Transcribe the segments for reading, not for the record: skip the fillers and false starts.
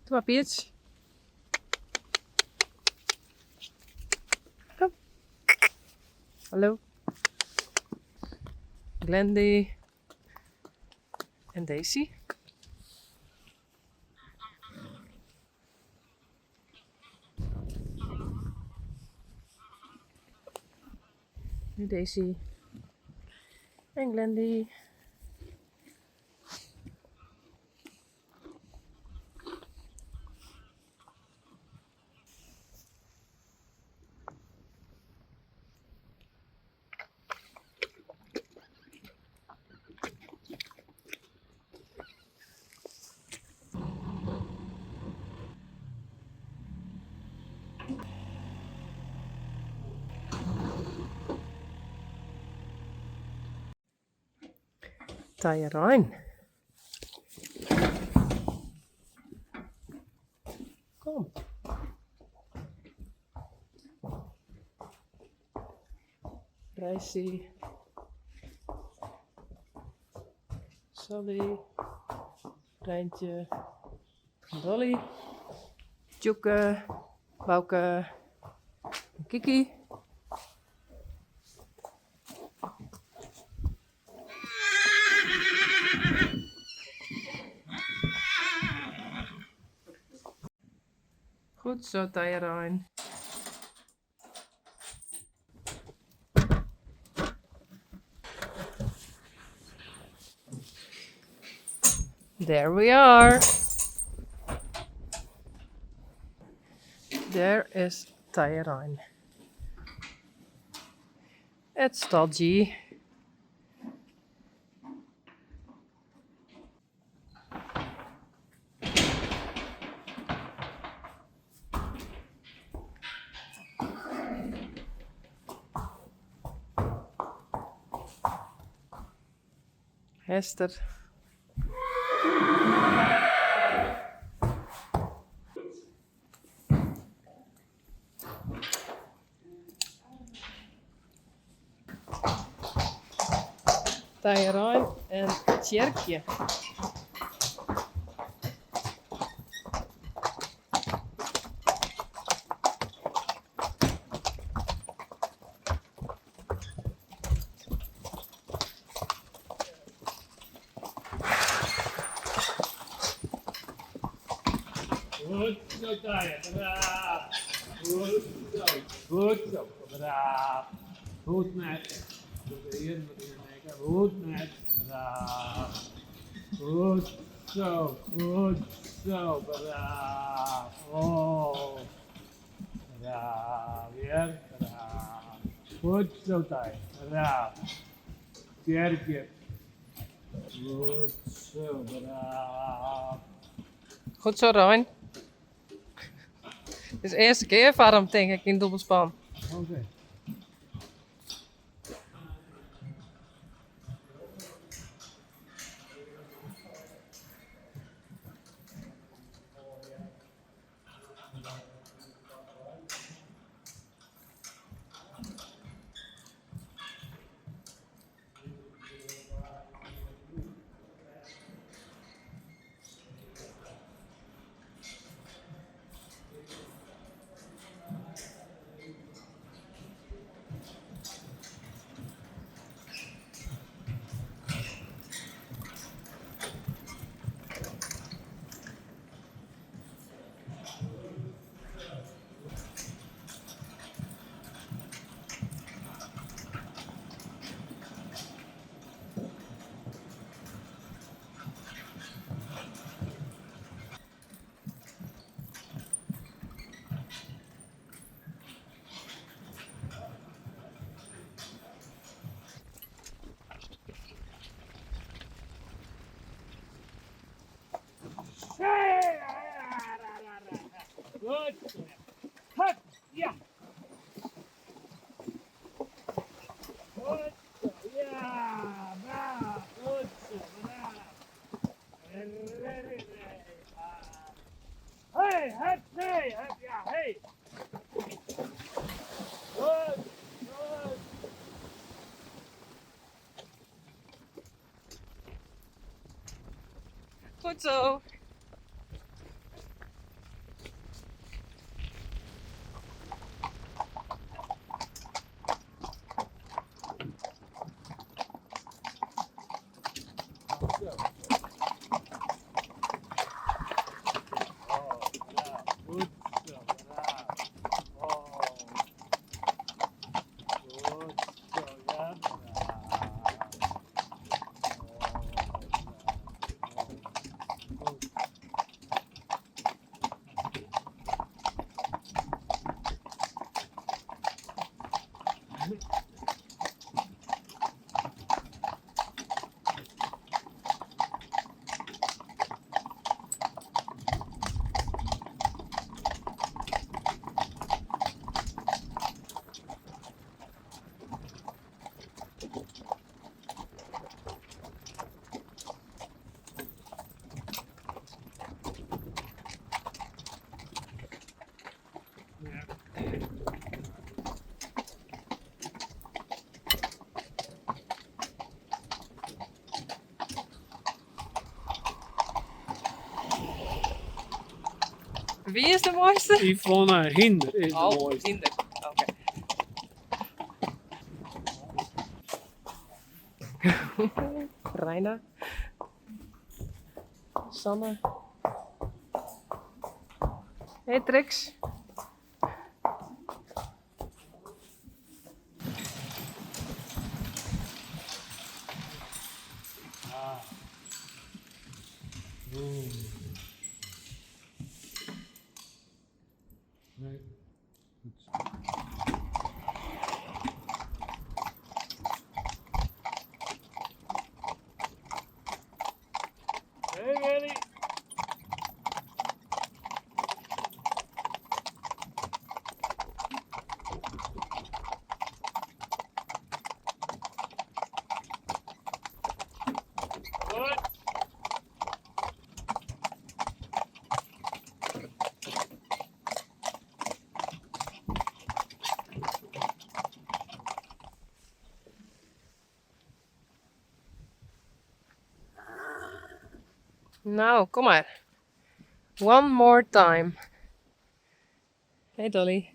Kom maar, Piets. Kom. Hallo. Glendy. En Daisy. Nu Daisy. En Glendy. Teije Rein. Kom. Reissie. Sally. Reintje. Dolly. Tjoeke. Bouke. Kiki. Goed zo, Teije Rein. There we are. There is Teije Rein. Het stadje. Hester. Teije Rein en Tjerkje. Goed zo, Teije. Braaf. Goed zo. Braaf. Goed net. Hier moet je kijken. Goed net. Braaf. Goed zo. Goed zo. Braaf. Oh. Braaf. Weer. Braaf. Goed zo, Teije. Braaf. Tjerkje. Goed zo. Braaf. Goed zo, Rein. Het is de eerste keer voor hem, denk ik, in dubbelspan. Oké. Goed. Hup. Ja. Goed. Ja. Braaf. Goed. Braaf. Hey, hup, nee, hup, ja, hey. Goed. Goed. Goed zo. Wie is de mooiste? Yvonne Hinder is de Oh, mooiste. Tinder. Oké. Reina. Sanne. Hey Trix. Nee. Hey Willy. Goed. Nou, kom maar. One more time. Hey Dolly.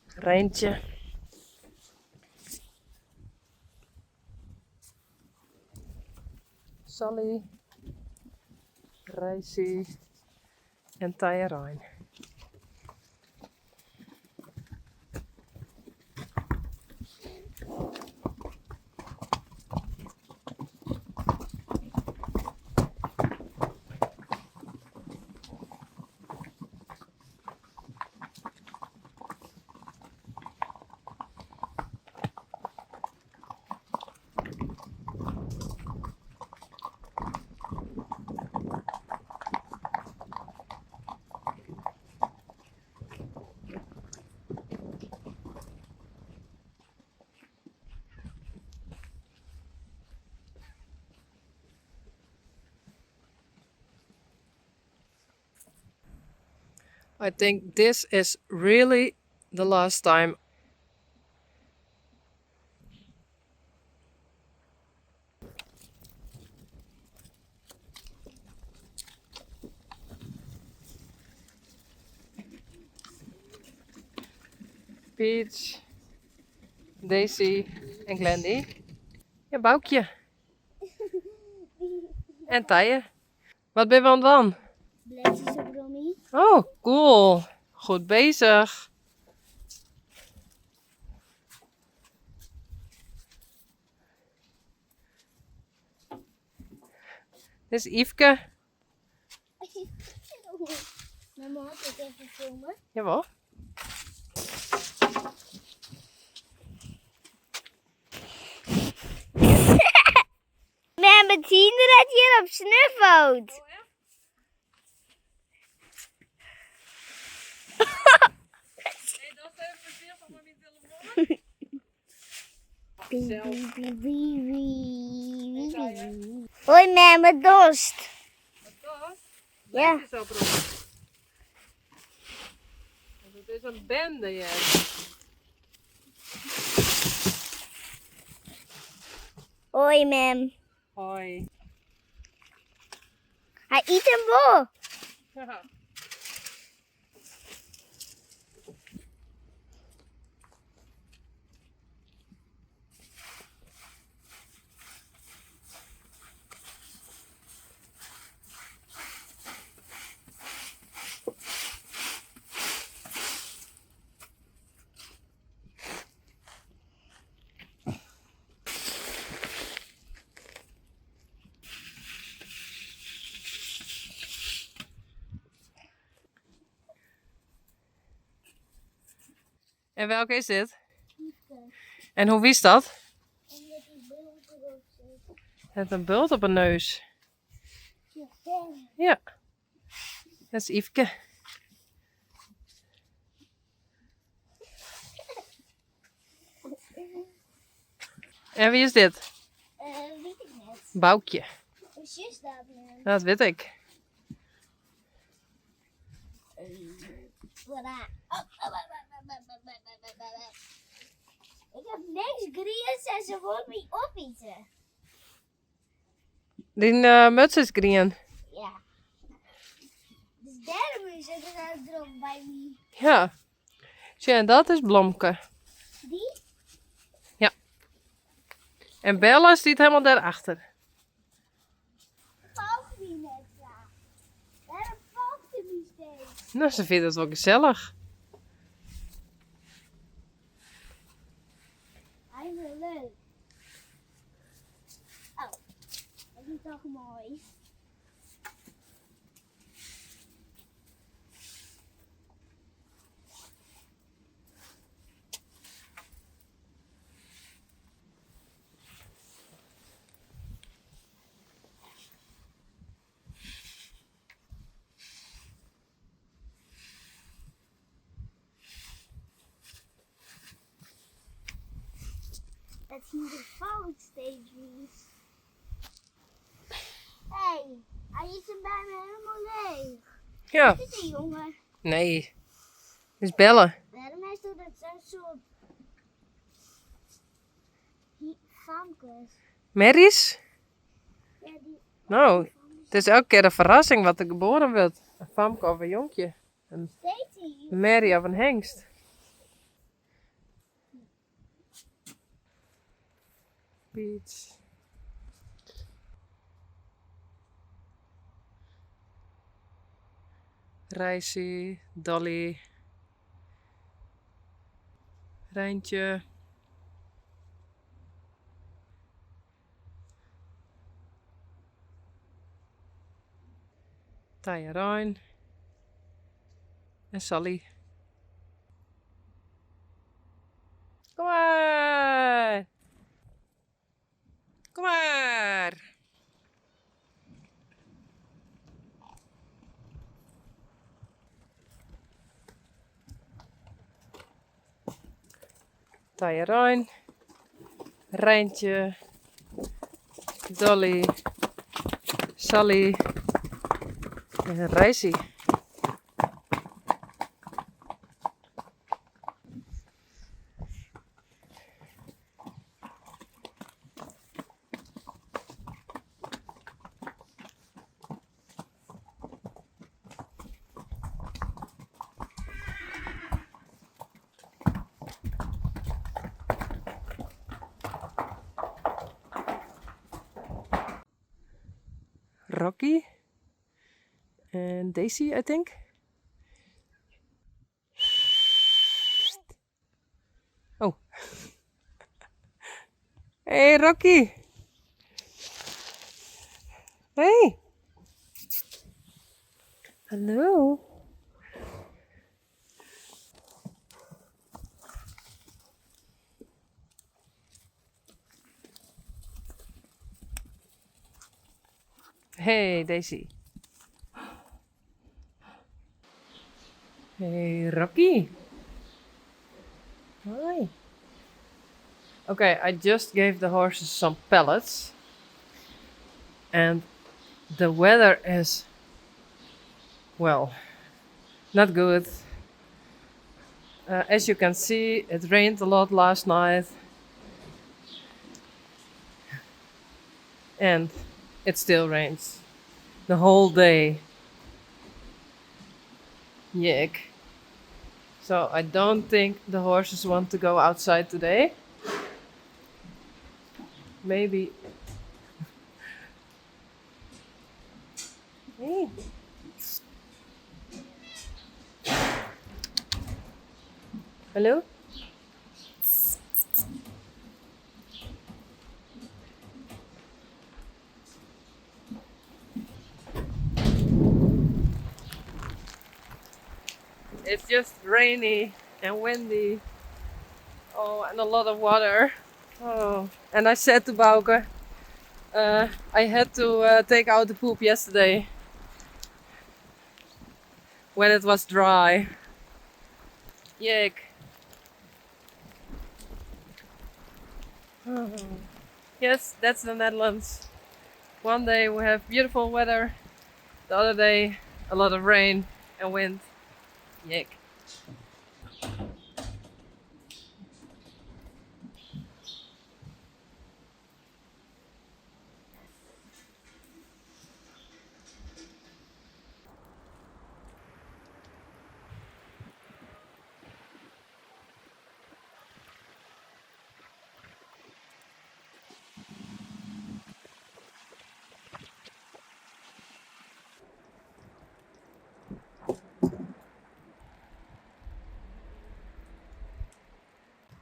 Reintje. Sally. Reissie. En Teije Rein. I think this is really the last time. Peach, Daisy en Glendy. Ja, Boukje. En Teije. Wat ben je aan het doen? Bledjes op Romy. Oh, cool. Goed bezig. Dit is Yveske. Mama, mag ik even filmen? Jawel. Mama, Tiende dat hier op snuffelt. Hey, dat is even voorzichtig met mijn telefoon. Hoi, mama, dorst. Wat? Ja. Het is oproepen. Het is een bende, ja. Hoi, mam. Hoi. Hij eet een bol. Ja. En welke is dit? En hoe wist dat? Het heeft een bult op een neus. Ja. Dat is Yveske. En wie is dit? Weet ik net. Boukje. Is zus dat, man? Dat weet ik. Voilà. Ik heb niks grieën en ze wil me opeten. Die muts is green. Ja. Dus derde muziek is ook erop bij me. Ja. Zie, en dat is Blomke. Die? En Bella zit helemaal daarachter. Valt die net graag. Waarom valt die niet steeds? Nou, ze vindt het wel gezellig. Hij is wel leuk. Oh, dat is toch mooi. Dat hier de fout steeds is. Hé, hij is er bijna helemaal leeg. Ja. Dit is een jongen. Nee. Het is Bella. Waarom is dat een soort famkes? Mary's? Ja, die Nou, het is elke keer een verrassing wat er geboren wordt. Een famke of een jonkje. steeds hier. Een Mary of een hengst. Beach. Rijsie, Dolly. Rijntje. Teije Rein. En Sally. Kom maar! Kom maar! Teije Rein. Rijntje. Dolly. Sally. En Rijsie. Rocky and Daisy, I think. Oh. Hey, Rocky. Hey. Hallo. Hey, Daisy. Hey, Rocky. Hi. Okay, I just gave the horses some pellets. And the weather is, well, not good. As you can see, it rained a lot last night. And it still rains the whole day. Yuck. So I don't think the horses want to go outside today. Maybe. Hey. Hello? It's just rainy and windy. Oh, and a lot of water. Oh, and I said to Bauke, I had to take out the poop yesterday when it was dry. Yuck. Oh. Yes, that's the Netherlands. One day we have beautiful weather, the other day a lot of rain and wind. Yuck.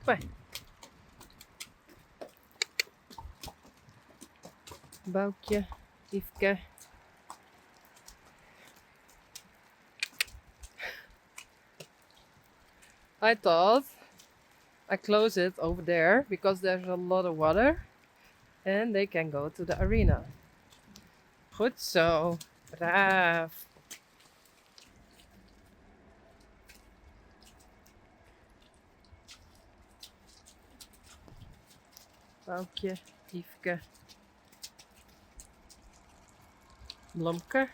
Bye. Boukje, Yveske. I thought I close it over there because there's a lot of water and they can go to the arena. Goed zo, braaf. Boukje, Yveske. Blomke.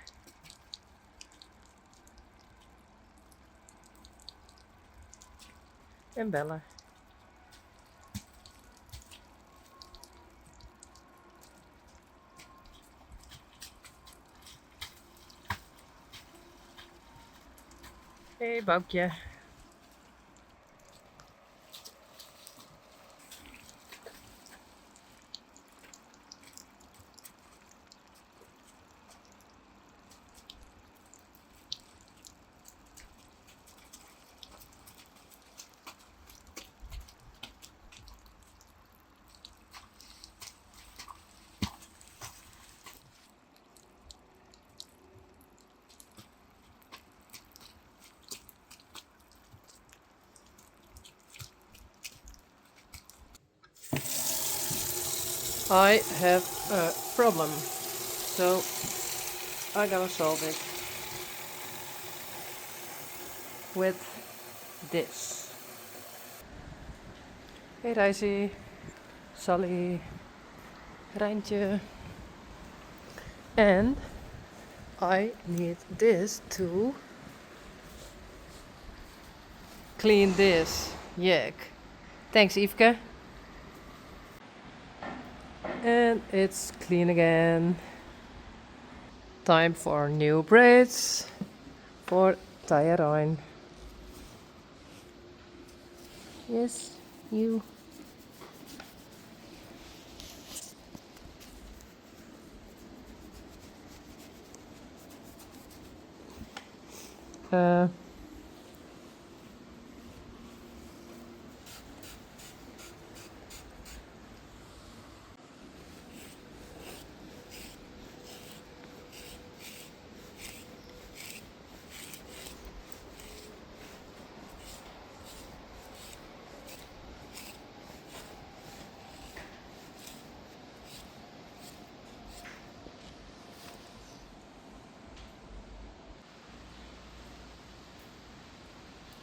En Bella. Hey Boukje. I have a problem, so I gotta solve it with this. Hey Daisy, Sally, Reintje, and I need this to clean this. Yuck. Thanks Yveske. And it's clean again. Time for new braids for Teije Rein. Yes, you.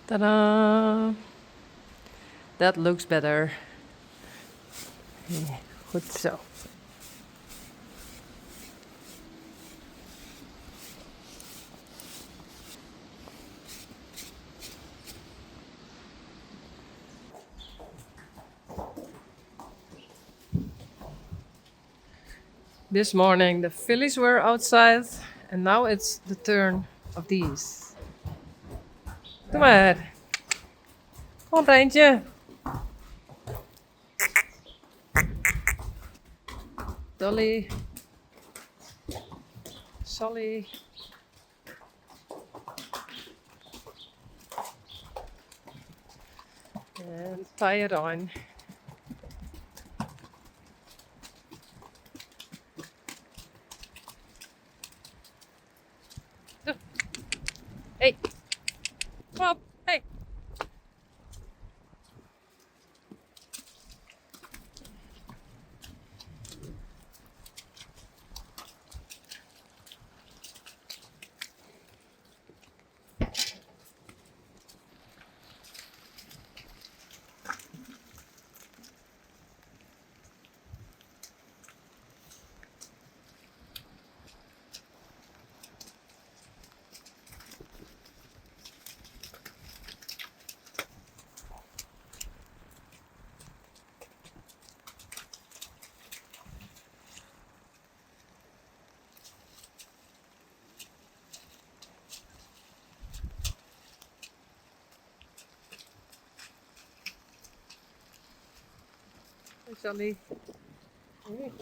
Ta-da! That looks better. Yeah, goed zo. This morning the fillies were outside and now it's the turn of these. Doe maar. Kom op, Reintje. Dolly. Sally. And Teije Rein. Hey. Kom op. Hey. Hey, Sally. Hey.